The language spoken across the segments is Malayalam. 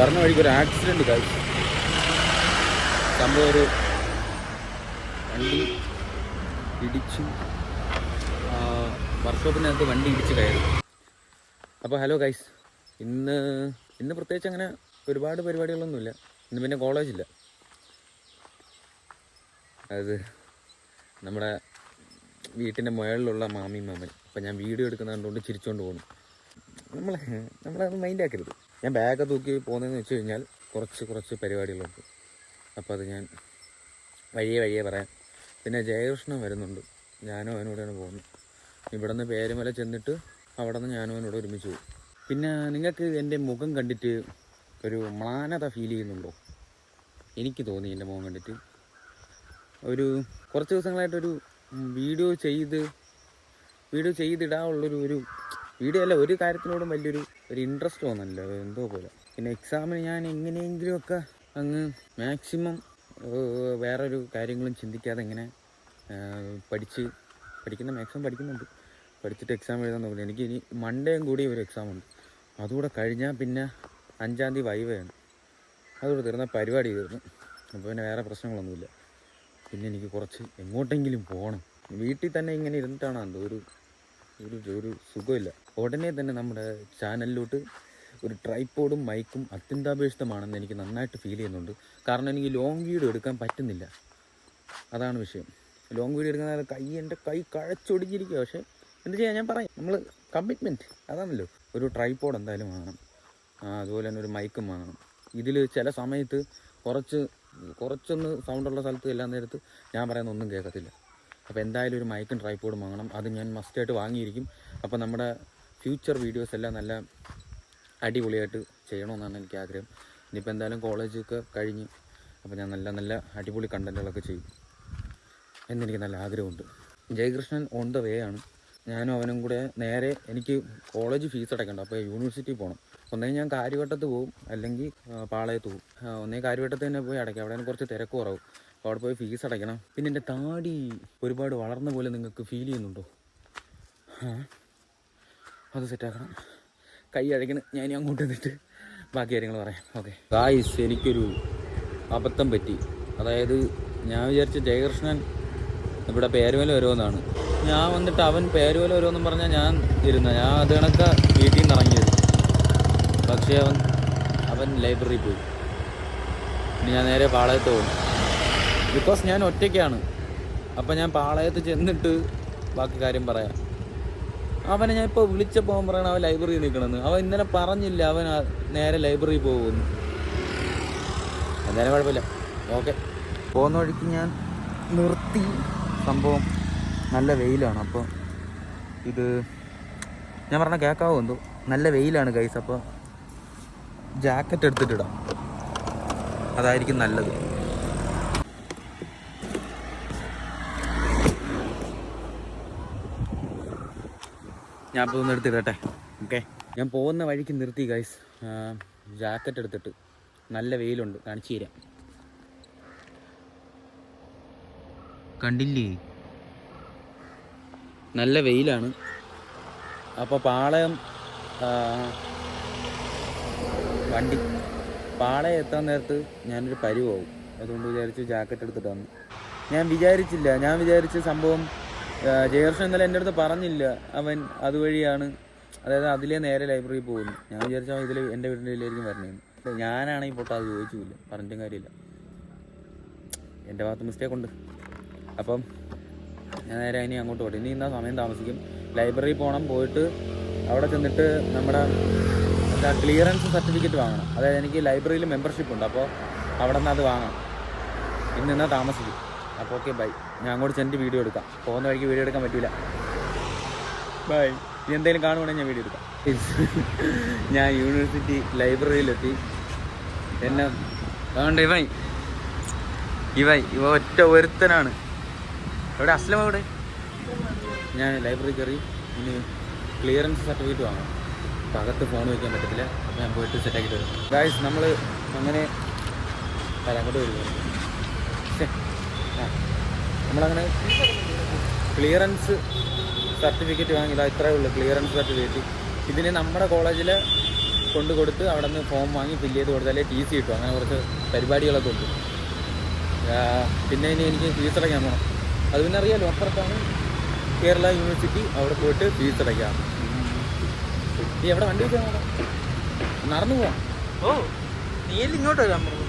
പറഞ്ഞ വഴിക്ക് ഒരു ആക്സിഡൻറ്റ് കഴിച്ചു. സംഭവം ഒരു വണ്ടി ഇടിച്ചു, വർക്ക്ഷോപ്പിനകത്ത് വണ്ടി ഇടിച്ച് കയറി. അപ്പോൾ ഹലോ ഗൈസ്, ഇന്ന് പ്രത്യേകിച്ച് അങ്ങനെ ഒരുപാട് പരിപാടികളൊന്നുമില്ല. ഇന്ന് പിന്നെ കോളേജില്ല. അത് നമ്മുടെ വീട്ടിൻ്റെ മുകളിലുള്ള മാമി മാമൻ. അപ്പം ഞാൻ വീഡിയോ എടുക്കുന്ന കണ്ടുകൊണ്ട് ചിരിച്ചുകൊണ്ട് പോകുന്നു. നമ്മളത് മൈൻഡ് ആക്കരുത്. ഞാൻ ബാഗ് തൂക്കി പോകുന്നതെന്ന് വെച്ച് കഴിഞ്ഞാൽ കുറച്ച് പരിപാടികളുണ്ട്. അപ്പോൾ അത് ഞാൻ വഴിയെ പറയാം. പിന്നെ ജയകൃഷ്ണൻ വരുന്നുണ്ട്, ഞാനും അവനോടാണ് പോകുന്നത്. ഇവിടെ നിന്ന് പേരുമല ചെന്നിട്ട് അവിടെ നിന്ന് ഞാനും അവനോട് ഒരുമിച്ച് പോകും. പിന്നെ നിങ്ങൾക്ക് എൻ്റെ മുഖം കണ്ടിട്ട് ഒരു മ്ലാനത ഫീൽ ചെയ്യുന്നുണ്ടോ? എനിക്ക് തോന്നി എൻ്റെ മുഖം കണ്ടിട്ട്. കുറച്ച് ദിവസങ്ങളായിട്ടൊരു വീഡിയോ ചെയ്തിടാനുള്ളൊരു വീഡിയോ അല്ല, ഒരു കാര്യത്തിനോടും വലിയൊരു ഇൻട്രസ്റ്റ് തോന്നുന്നില്ല, എന്തോ പോലെ. പിന്നെ എക്സാമിന് ഞാൻ എങ്ങനെയെങ്കിലുമൊക്കെ അങ്ങ് മാക്സിമം വേറൊരു കാര്യങ്ങളും ചിന്തിക്കാതെ ഇങ്ങനെ മാക്സിമം പഠിക്കുന്നുണ്ട്. പഠിച്ചിട്ട് എക്സാം എഴുതാൻ നോക്കില്ല. എനിക്ക് ഇനി മൺഡേയും കൂടി ഒരു എക്സാമുണ്ട്. അതുകൂടെ കഴിഞ്ഞാൽ പിന്നെ 5-ാം തീയതി വൈവയാണ്. അതുകൂടെ തീർന്ന പരിപാടി തീർന്നു. അപ്പോൾ പിന്നെ വേറെ പ്രശ്നങ്ങളൊന്നുമില്ല. പിന്നെ എനിക്ക് കുറച്ച് എങ്ങോട്ടെങ്കിലും പോകണം. വീട്ടിൽ തന്നെ ഇങ്ങനെ ഇരുന്നിട്ടാണ് എന്തോ ഒരു സുഖമില്ല. ഉടനെ തന്നെ നമ്മുടെ ചാനലിലോട്ട് ഒരു ട്രൈപോഡും മൈക്കും അത്യന്താപേക്ഷിതമാണെന്ന് എനിക്ക് നന്നായിട്ട് ഫീൽ ചെയ്യുന്നുണ്ട്. കാരണം എനിക്ക് ലോങ് വീഡിയോ എടുക്കാൻ പറ്റുന്നില്ല, അതാണ് വിഷയം. ലോങ് വീഡിയോ എടുക്കുന്ന എൻ്റെ കൈ കഴച്ചൊടിച്ചിരിക്കുക. പക്ഷേ എന്ത് ചെയ്യാൻ, ഞാൻ പറയാം, നമ്മൾ കമ്മിറ്റ്മെൻറ്റ് അതാണല്ലോ. ഒരു ട്രൈപോഡ് എന്തായാലും വാങ്ങണം, അതുപോലെ തന്നെ ഒരു മൈക്കും വാങ്ങണം. ഇതിൽ ചില സമയത്ത് കുറച്ചൊന്ന് സൗണ്ടുള്ള സ്ഥലത്ത് എല്ലാം നേരത്ത് ഞാൻ പറയുന്ന ഒന്നും കേൾക്കത്തില്ല. അപ്പോൾ എന്തായാലും ഒരു മൈക്കും ട്രൈപോഡും വാങ്ങണം. അത് ഞാൻ മസ്റ്റായിട്ട് വാങ്ങിയിരിക്കും. അപ്പോൾ നമ്മുടെ ഫ്യൂച്ചർ വീഡിയോസ് എല്ലാം നല്ല അടിപൊളിയായിട്ട് ചെയ്യണമെന്നാണ് എനിക്ക് ആഗ്രഹം. ഇനിയിപ്പോൾ എന്തായാലും കോളേജൊക്കെ കഴിഞ്ഞ് അപ്പോൾ ഞാൻ നല്ല അടിപൊളി കണ്ടൻറ്റുകളൊക്കെ ചെയ്യും എന്നെനിക്ക് നല്ല ആഗ്രഹമുണ്ട്. ജയകൃഷ്ണൻ ഓൺ ദ വേ ആണ്. ഞാനും അവനും കൂടെ നേരെ, എനിക്ക് കോളേജ് ഫീസ് അടയ്ക്കണ്ട, അപ്പോൾ യൂണിവേഴ്സിറ്റി പോകണം. ഒന്നെങ്കിൽ ഞാൻ കാര്യവട്ടത്ത് പോകും, അല്ലെങ്കിൽ പാളയത്ത് പോകും. ഒന്നേ കാര്യവട്ടത്ത് തന്നെ പോയി അടയ്ക്കാം, അവിടെ കുറച്ച് തിരക്ക് കുറവും. അപ്പോൾ അവിടെ പോയി ഫീസ് അടയ്ക്കണം. പിന്നെ എൻ്റെ താടി ഒരുപാട് വളർന്ന പോലെ നിങ്ങൾക്ക് ഫീൽ ചെയ്യുന്നുണ്ടോ? അത് സെറ്റാക്കണം. കൈ അഴയ്ക്കണം. ഞാൻ ഇനി അങ്ങോട്ട് നിന്നിട്ട് ബാക്കി കാര്യങ്ങൾ പറയാം. ഓക്കെ ഗായ്സ്, എനിക്കൊരു അബദ്ധം പറ്റി. അതായത് ഞാൻ വിചാരിച്ച ജയകൃഷ്ണൻ ഇവിടെ പേരുമല വരുമെന്നാണ്. ഞാൻ വന്നിട്ട് അവൻ പേരുമല വരുമെന്നും പറഞ്ഞാൽ ഞാൻ അത് കണക്ക വീട്ടിൽ നിന്ന് ഇറങ്ങിയത്. പക്ഷേ അവൻ ലൈബ്രറിയിൽ പോയി. ഇനി ഞാൻ നേരെ പാളയത്ത് പോകും. ബിക്കോസ് ഞാൻ ഒറ്റയ്ക്കാണ്. അപ്പം ഞാൻ പാളയത്ത് ചെന്നിട്ട് ബാക്കി കാര്യം പറയാം. അവനെ ഞാൻ ഇപ്പോൾ വിളിച്ചപ്പോൾ അവൻ പറയണം അവൻ ലൈബ്രറിയിൽ നിൽക്കണമെന്ന്. അവൻ ഇന്നലെ പറഞ്ഞില്ല അവൻ നേരെ ലൈബ്രറിയിൽ പോകുമെന്ന്. എന്തായാലും കുഴപ്പമില്ല. ഓക്കെ, പോകുന്ന വഴിക്ക് ഞാൻ നിർത്തി. സംഭവം നല്ല വെയിലാണ്. അപ്പോൾ ഇത് ഞാൻ പറഞ്ഞ കേൾക്കാവോ എന്തോ? നല്ല വെയിലാണ് ഗൈസ്. അപ്പോൾ ജാക്കറ്റ് എടുത്തിട്ടിടാം, അതായിരിക്കും നല്ലത്. ഞാൻ ഇപ്പോൾ ഒന്ന് എടുത്തിടട്ടെ. ഓക്കെ, ഞാൻ പോകുന്ന വഴിക്ക് നിർത്തി ഗൈസ്. ജാക്കറ്റ് എടുത്തിട്ട് നല്ല വെയിലുണ്ട്, കാണിച്ചു തരാം. കണ്ടില്ലേ, നല്ല വെയിലാണ്. അപ്പോൾ പാളയം എത്താൻ നേരത്ത് ഞാനൊരു പരിവാവും. അതുകൊണ്ട് വിചാരിച്ചു ജാക്കറ്റ് എടുത്തിട്ട് വന്നു. ഞാൻ വിചാരിച്ച സംഭവം ജയകൃഷ്ണൻ ഇന്നലെ എൻ്റെ അടുത്ത് പറഞ്ഞില്ല. അവൻ അതുവഴിയാണ്, അതായത് അതിലേ നേരെ ലൈബ്രറിയിൽ പോകുന്നു. ഞാൻ വിചാരിച്ച ഇതിൽ എൻ്റെ വീടിൻ്റെ ഇതിലായിരിക്കും വരണേന്ന്. ഞാനാണെങ്കിൽ പൊട്ടാതെ ചോദിച്ചില്ല, പറഞ്ഞിട്ടും കാര്യമില്ല. എൻ്റെ ഭാഗത്ത് മിസ്റ്റേക്ക് ഉണ്ട്. അപ്പം ഞാൻ നേരെ ഇനി അങ്ങോട്ട് പോട്ടെ. ഇനി ഇന്നാ സമയം താമസിക്കും. ലൈബ്രറിയിൽ പോകണം. പോയിട്ട് അവിടെ ചെന്നിട്ട് നമ്മുടെ ക്ലിയറൻസ് സർട്ടിഫിക്കറ്റ് വാങ്ങണം. അതായത് എനിക്ക് ലൈബ്രറിയിൽ മെമ്പർഷിപ്പ് ഉണ്ട്. അപ്പോൾ അവിടെ നിന്ന് അത് വാങ്ങണം. ഇന്നാ താമസിക്കും. അപ്പോൾ ഓക്കെ, ബൈ. ഞാൻ അങ്ങോട്ട് ചെന്നിട്ട് വീഡിയോ എടുക്കാം. പോകുന്ന വഴിക്ക് വീഡിയോ എടുക്കാൻ പറ്റില്ല. ബൈ. ഇനി എന്തെങ്കിലും കാണുവാണെങ്കിൽ ഞാൻ വീഡിയോ എടുക്കാം. ഞാൻ യൂണിവേഴ്സിറ്റി ലൈബ്രറിയിലെത്തി. എന്നെ അതുകൊണ്ട് ഇവ ഒറ്റ ഒരുത്തനാണ്. എവിടെ അസ്ലം? എവിടെ? ഞാൻ ലൈബ്രറി കയറി. ഇനി ക്ലിയറൻസ് സർട്ടിഫിക്കറ്റ് വാങ്ങണം. അപ്പോൾ അകത്ത് ഫോൺ വയ്ക്കാൻ പറ്റത്തില്ല. അപ്പോൾ ഞാൻ പോയിട്ട് സെറ്റാക്കിയിട്ട് വരും. ഗായ്സ്, നമ്മൾ അങ്ങനെ അങ്ങോട്ട് വരുമോ? നമ്മളങ്ങനെ ക്ലിയറൻസ് സർട്ടിഫിക്കറ്റ് വാങ്ങിയതാ. ഇത്രയേ ഉള്ളൂ ക്ലിയറൻസ് സർട്ടിഫിക്കറ്റ്. ഇതിന് നമ്മുടെ കോളേജിൽ കൊണ്ട് കൊടുത്ത് അവിടെ നിന്ന് ഫോം വാങ്ങി ഫില്ല് ചെയ്ത് കൊടുത്താലേ ടി സി കിട്ടും. അങ്ങനെ കുറച്ച് പരിപാടികളൊക്കെ ഉണ്ട്. പിന്നെ ഇനി എനിക്ക് ഫീസ് അടയ്ക്കാൻ പോകണം. അത് പിന്നെ അറിയാമല്ലോ, അപ്പുറത്താണ് കേരള യൂണിവേഴ്സിറ്റി. അവിടെ പോയിട്ട് ഫീസ് അടയ്ക്കാം. നീ എവിടെ വണ്ടി വെച്ചാൽ നടന്നു പോവാം. നീ ഇങ്ങോട്ട് വരാൻ പറഞ്ഞു.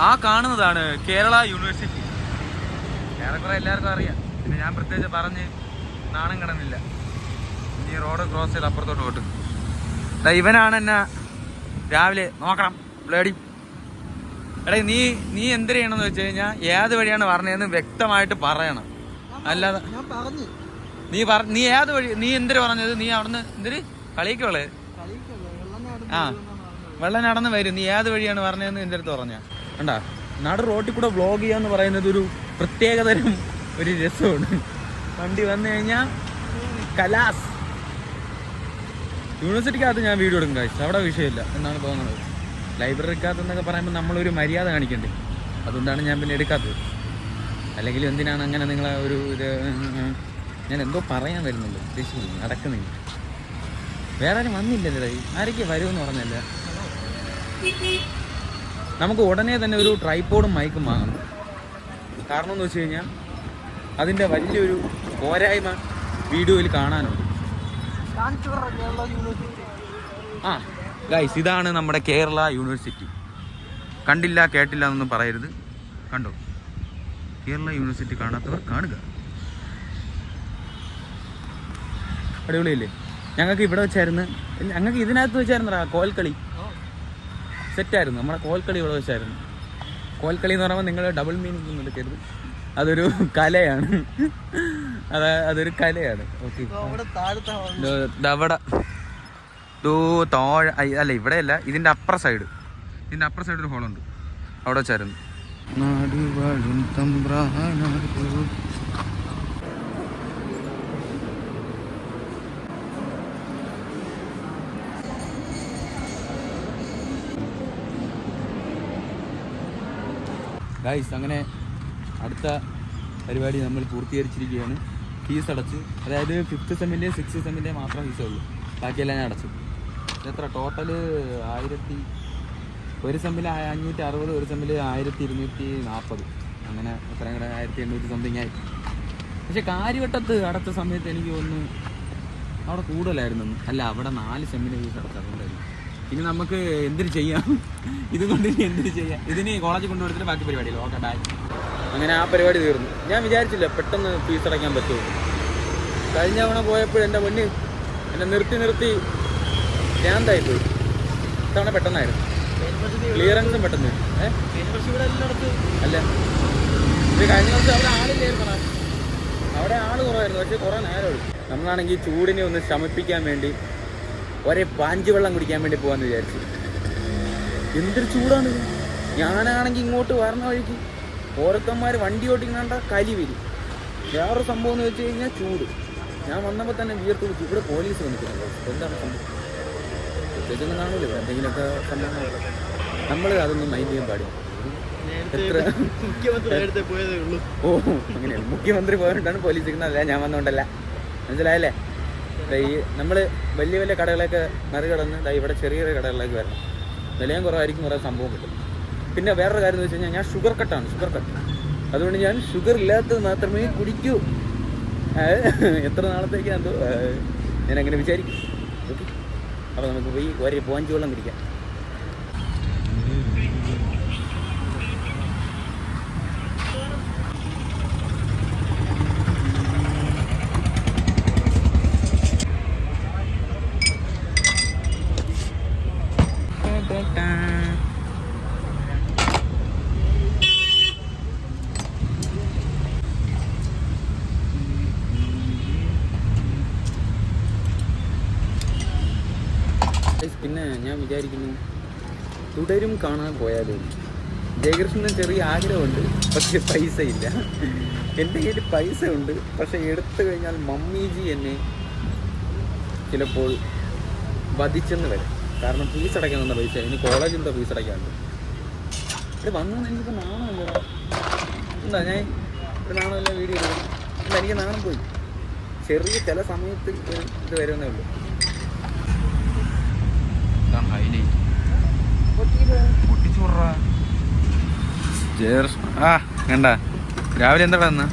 ആ കാണുന്നതാണ് കേരള യൂണിവേഴ്സിറ്റി. ഏറെക്കുറെ എല്ലാവർക്കും അറിയാം. പിന്നെ ഞാൻ പ്രത്യേകിച്ച് പറഞ്ഞ് നാണം കിടന്നില്ല. ഇനി റോഡ് ക്രോസ് ചെയ്ത് അപ്പുറത്തോട്ട് പോട്ട്. ഇവനാണ് എന്നെ രാവിലെ നോക്കണം ബ്ലേഡി. എടേ നീ എന്ത് ചെയ്യണമെന്ന് വെച്ച് കഴിഞ്ഞാൽ ഏത് വഴിയാണ് പറഞ്ഞതെന്ന് വ്യക്തമായിട്ട് പറയണം. അല്ലാതെ നീ ഏത് വഴി, നീ എന്തിനു പറഞ്ഞത്? നീ അവിടുന്ന് എന്തിന് കളിക്കുള്ളേ? ആ, വെള്ളം നടന്ന് വരും. നീ ഏത് വഴിയാണ് പറഞ്ഞതെന്ന് എൻ്റെ അടുത്ത് പറഞ്ഞ കണ്ടാ. നടു റോട്ടിൽ കൂടെ വ്ളോഗ് ചെയ്യാന്ന് പറയുന്നത് ഒരു പ്രത്യേകതരം ഒരു രസമാണ്. വണ്ടി വന്നു കഴിഞ്ഞാൽ കലാസ്. യൂണിവേഴ്സിറ്റിക്കകത്ത് ഞാൻ വീഡിയോ എടുക്കും കാഴ്ച, അവിടെ വിഷയമില്ല എന്നാണ് തോന്നുന്നത്. ലൈബ്രറിക്കകത്ത് എന്നൊക്കെ പറയുമ്പോൾ നമ്മളൊരു മര്യാദ കാണിക്കണ്ടേ, അതുകൊണ്ടാണ് ഞാൻ പിന്നെ എടുക്കാത്തത്. അല്ലെങ്കിൽ എന്തിനാണ് അങ്ങനെ നിങ്ങളെ ഒരു ഇത്, ഞാൻ എന്തോ പറയാൻ വരുന്നുണ്ട്, ഉദ്ദേശിക്കുന്നു നടക്കുന്നില്ല. വേറെ ആരും വന്നില്ലല്ലേ? ആരൊക്കെ വരുമെന്ന് പറഞ്ഞല്ല. നമുക്ക് ഉടനെ തന്നെ ഒരു ട്രൈപോഡും മൈക്കും വാങ്ങണം. കാരണം എന്ന് വെച്ച് കഴിഞ്ഞാൽ അതിൻ്റെ വലിയൊരു പോരായ്മ വീഡിയോയിൽ കാണാനുണ്ട്. ആ ഗൈസ്, ഇതാണ് നമ്മുടെ കേരള യൂണിവേഴ്സിറ്റി. കണ്ടില്ല കേട്ടില്ല എന്നൊന്നും പറയരുത്. കണ്ടോ, കേരള യൂണിവേഴ്സിറ്റി കാണാത്തവർ കാണുക. അടിപൊളിയല്ലേ? ഞങ്ങൾക്ക് ഇവിടെ വെച്ചായിരുന്നു, ഞങ്ങൾക്ക് ഇതിനകത്ത് വെച്ചായിരുന്നടാ കോൽക്കളി. സെറ്റായിരുന്നു നമ്മുടെ കോൽക്കളി. ഇവിടെ വെച്ചായിരുന്നു കോൽക്കളി എന്ന് പറയുമ്പോൾ നിങ്ങൾ ഡബിൾ മീനിങ് ഒന്നും എടുക്കരുത്. അതൊരു കലയാണ്. അതൊരു കലയാണ്. ഓക്കെ, അവിടെ താഴെ അല്ല, ഇവിടെയല്ല, ഇതിൻ്റെ അപ്പുറ സൈഡ് ഒരു ഹോളുണ്ട്, അവിടെ വെച്ചായിരുന്നു. ഗൈസ്, അങ്ങനെ അടുത്ത പരിപാടി നമ്മൾ പൂർത്തീകരിച്ചിരിക്കുകയാണ്. ഫീസ് അടച്ച്, അതായത് 5th സെമ്മിൻ്റെയും 6th സെമ്മിൻ്റെയും മാത്രം ഫീസേ ഉള്ളൂ. ബാക്കിയെല്ലാം ഞാൻ അടച്ചു. എത്ര ടോട്ടൽ? ഒരു സെമ്മിൽ 560, ഒരു സെമ്മിൽ 1240, അങ്ങനെ എത്രയും കൂടെ 1800 സംതിങ് ആയി. പക്ഷെ കാര്യവട്ടത്ത് അടച്ച സമയത്ത് എനിക്ക് ഒന്ന് അവിടെ കൂടുതലായിരുന്നു. അല്ല, അവിടെ 4 സെമ്മിന് ഫീസ് അടച്ചതുകൊണ്ടായിരുന്നു. ഇനി നമുക്ക് എന്തിനു ചെയ്യാം, ഇതുകൊണ്ട് ഇനി എന്തിനു ചെയ്യാം. ഇതിന് കോളേജിൽ കൊണ്ടുപോയിട്ട് ബാക്കി പരിപാടിയില്ല. Okay, bye. അങ്ങനെ ആ പരിപാടി തീർന്നു. ഞാൻ വിചാരിച്ചില്ല പെട്ടെന്ന് ഫീസ് അടയ്ക്കാൻ പറ്റുമോ. കഴിഞ്ഞ തവണ പോയപ്പോൾ എൻ്റെ പൊന്ന് എന്നെ നിർത്തി ഭ്രാന്തായിപ്പോയി. ഇത്തവണ പെട്ടെന്നായിരുന്നു. ക്ലിയറൻസും പെട്ടെന്ന്. അല്ല, ഇത് കഴിഞ്ഞ വർഷം അവിടെ ആളില്ലായിരുന്നു. അവിടെ ആൾ കുറവായിരുന്നു, പക്ഷേ കുറേ നേരം എടുക്കും. നമ്മളാണെങ്കിൽ ചൂടിനെ ഒന്ന് ശമിപ്പിക്കാൻ വേണ്ടി ഒരേ പാഞ്ച് വെള്ളം കുടിക്കാൻ വേണ്ടി പോകാമെന്ന് വിചാരിച്ചു. എന്തൊരു ചൂടാണ്. ഞാനാണെങ്കിൽ ഇങ്ങോട്ട് വരണ വഴിക്ക് ഓരോരുത്തന്മാർ വണ്ടി ഓട്ടിക്കണ്ട കലി വരും. വേറൊരു സംഭവം എന്ന് വെച്ച് കഴിഞ്ഞാൽ ചൂട്. ഞാൻ വന്നപ്പോൾ തന്നെ വിയർത്ത് കുടിച്ചു. ഇവിടെ പോലീസ് വന്നിട്ടുണ്ട്. എന്താണ് സംഭവം? പ്രത്യേകിച്ചൊന്നും കാണൂല്ലോ, എന്തെങ്കിലുമൊക്കെ സംഭവം. നമ്മൾ അതൊന്നും മൈൻഡ് ചെയ്യാൻ പാടില്ല. ഓ, അങ്ങനെയാണ്. മുഖ്യമന്ത്രി പോയിട്ടാണ് പോലീസ് ഇരിക്കുന്നത്. അല്ല, ഞാൻ വന്നുകൊണ്ടല്ല. മനസ്സിലായല്ലേ? ഈ നമ്മൾ വലിയ കടകളൊക്കെ മറികടന്ന് ഇവിടെ ചെറിയ കടകളിലേക്ക് വരണം. വിലയും കുറവായിരിക്കും, കുറേ സംഭവം കിട്ടും. പിന്നെ വേറൊരു കാര്യം എന്ന് വെച്ച് കഴിഞ്ഞാൽ ഞാൻ ഷുഗർ കട്ട്. അതുകൊണ്ട് ഞാൻ ഷുഗർ ഇല്ലാത്തത് മാത്രമേ കുടിക്കൂ. എത്ര നാളത്തേക്ക് എന്തോ ഞാൻ അങ്ങനെ വിചാരിക്കും. ഓക്കെ, അപ്പോൾ നമുക്ക് പോയി ഒരേ പോഞ്ച് വെള്ളം കുടിക്കാം. പിന്നെ ഞാൻ വിചാരിക്കുന്നു തുടരും കാണാൻ പോയാലും. ജയകൃഷ്ണന് ചെറിയ ആഗ്രഹമുണ്ട്, പക്ഷെ പൈസ ഇല്ല. എൻ്റെ കയ്യിൽ പൈസ ഉണ്ട്, പക്ഷെ എടുത്തു കഴിഞ്ഞാൽ മമ്മീജി എന്നെ ചിലപ്പോൾ വധിച്ചെന്ന് വരും. കാരണം ഫീസ് അടയ്ക്കാൻ തന്ന പൈസ ഇനി കോളേജിൻ്റെ ഫീസ് അടയ്ക്കാറുണ്ട്. ഇത് വന്നതെന്ന് എനിക്കിപ്പോൾ നാണമല്ലോ. എന്താ ഞാൻ ഒരു നാണമല്ല വീഡിയോ എടുക്കും. എന്താ എനിക്ക് നാണം പോയി. ചെറിയ ചില സമയത്ത് ഇത് വരുന്നേ ഉള്ളൂ. ഹൈലൈറ്റ് പൊട്ടിച്ചു വിട്റാ. ആ കണ്ട രാവിലെ എന്താടാ എന്നാ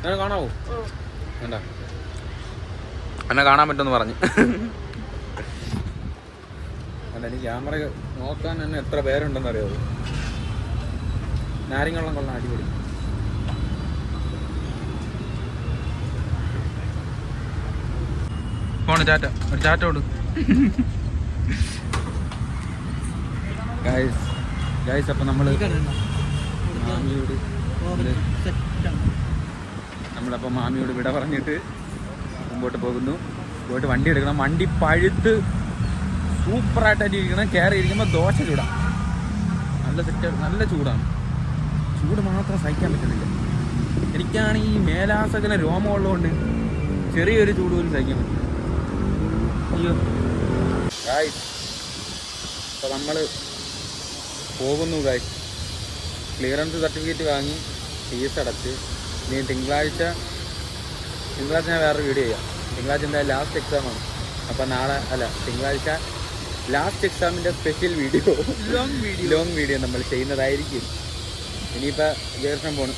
എന്നെ കാണാവോ? വേണ്ട എന്നെ കാണാൻ പറ്റുമെന്ന് പറഞ്ഞു. അല്ല എനിക്ക് ക്യാമറ നോക്കാൻ തന്നെ എത്ര പേരുണ്ടെന്ന് അറിയാമോ? നാരങ്ങ കൊള്ളാം, അടിപൊളി. ഫോണ് ചാറ്റ ഒരു ചാറ്റ കൊടു. ഗൈസ് അപ്പം നമ്മളപ്പോൾ മാമിയോട് വിട പറഞ്ഞിട്ട് മുമ്പോട്ട് പോകുന്നു. പോയിട്ട് വണ്ടി എടുക്കണം. വണ്ടി പഴുത്ത് സൂപ്പറായിട്ടായിട്ട് ഇരിക്കണം. കയറി ഇരിക്കുമ്പോൾ ദോശ ചൂടാം. നല്ല സെറ്റ്, നല്ല ചൂടാണ്. ചൂട് മാത്രം സഹിക്കാൻ പറ്റുന്നില്ല. എനിക്കാണെങ്കിൽ ഈ മേലാസകല രോമം ഉള്ളതുകൊണ്ട് ചെറിയൊരു ചൂട് പോലും സഹിക്കാൻ പറ്റില്ല. അയ്യോ ഗായ്സ്, അപ്പോൾ നമ്മൾ പോകുന്നു ഗായ്സ്. ക്ലിയറൻസ് സർട്ടിഫിക്കറ്റ് വാങ്ങി ഫീസ് അടച്ച് ഇനി തിങ്കളാഴ്ച ഞാൻ വേറൊരു വീഡിയോ ചെയ്യാം. തിങ്കളാഴ്ച എന്തായാലും ലാസ്റ്റ് എക്സാമാണ്. അപ്പോൾ നാളെ തിങ്കളാഴ്ച ലാസ്റ്റ് എക്സാമിൻ്റെ സ്പെഷ്യൽ വീഡിയോ, ലോങ് വീഡിയോ നമ്മൾ ചെയ്യുന്നതായിരിക്കും. ഇനിയിപ്പോൾ ജേർഷൻ പോണ്,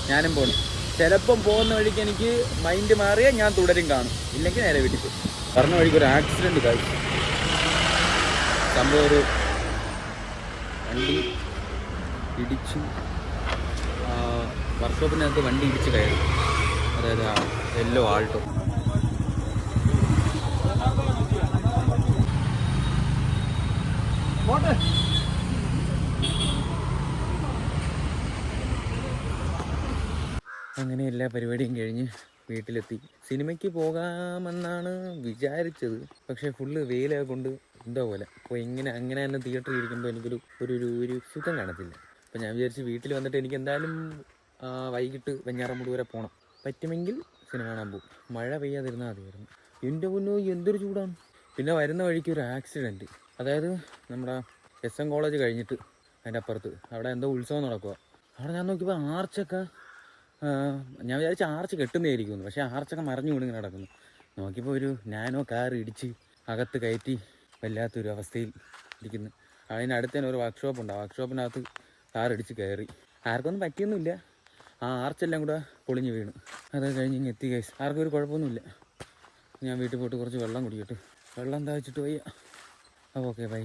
ഞാനും പോണ്. ചിലപ്പം പോകുന്ന വഴിക്ക് എനിക്ക് മൈൻഡ് മാറിയാൽ ഞാൻ തുടരും കാണും, ഇല്ലെങ്കിൽ നേരെ വീട്ടിൽ പോകും. പറഞ്ഞ വഴിക്ക് ഒരു ആക്സിഡൻറ്റ് കഴിച്ചു. സംഭവം ഒരു വണ്ടി ഇടിച്ചു, വർക്ക്ഷോപ്പിനകത്ത് വണ്ടി ഇടിച്ച് കയറി. അതായത് യെല്ലോ ആൾട്ടോ. അങ്ങനെ എല്ലാ പരിപാടിയും കഴിഞ്ഞ് വീട്ടിലെത്തി. സിനിമയ്ക്ക് പോകാമെന്നാണ് വിചാരിച്ചത്, പക്ഷേ ഫുള്ള് വെയിലൊക്കെ കൊണ്ട് എന്തോ പോലെ. അപ്പോൾ അങ്ങനെ തന്നെ തിയേറ്ററിൽ ഇരിക്കുമ്പോൾ എനിക്കൊരു സുഖം കാണത്തില്ല. അപ്പോൾ ഞാൻ വിചാരിച്ച് വീട്ടിൽ വന്നിട്ട് എനിക്ക് എന്തായാലും വൈകിട്ട് വെഞ്ഞാറമൂട് വരെ പോകണം. പറ്റുമെങ്കിൽ സിനിമ കാണാൻ പോകും. മഴ പെയ്യാതിരുന്നാൽ മതിയായിരുന്നു. എൻ്റെ മുന്നോ എന്തൊരു ചൂടാണ്. പിന്നെ വരുന്ന വഴിക്ക് ഒരു ആക്സിഡൻറ്റ്. അതായത് നമ്മുടെ SM കോളേജ് കഴിഞ്ഞിട്ട് അതിൻ്റെ അപ്പുറത്ത് അവിടെ എന്തോ ഉത്സവം നടക്കുക. അവിടെ ഞാൻ നോക്കിയപ്പോൾ ആർച്ചൊക്കെ, ഞാൻ വിചാരിച്ച ആർച്ച് കെട്ടുന്നതായിരിക്കുമെന്ന്, പക്ഷേ ആർച്ചൊക്കെ മറിഞ്ഞു വീണ് ഇങ്ങനെ നടക്കുന്നു. നോക്കിയപ്പോൾ ഒരു നാനോ കാർ ഇടിച്ച് അകത്ത് കയറ്റി വല്ലാത്തൊരു അവസ്ഥയിൽ ഇരിക്കുന്നു. അതിനടുത്ത് തന്നെ ഒരു വർക്ക്ഷോപ്പുണ്ട്. ആ വർക്ക്ഷോപ്പിനകത്ത് കാർ ഇടിച്ച് കയറി. ആർക്കൊന്നും പറ്റിയൊന്നുമില്ല. ആ ആർച്ചെല്ലാം കൂടെ പൊളിഞ്ഞ് വീണ്. അത് കഴിഞ്ഞ് ഇങ്ങ് എത്തി ഗൈസ്. ആർക്കും ഒരു കുഴപ്പമൊന്നുമില്ല. ഞാൻ വീട്ടിൽ പോയിട്ട് കുറച്ച് വെള്ളം കുടിക്കട്ടെ. വെള്ളം താഴ്ച്ചിട്ട് വയ്യ. അപ്പോൾ ഓക്കെ ബൈ.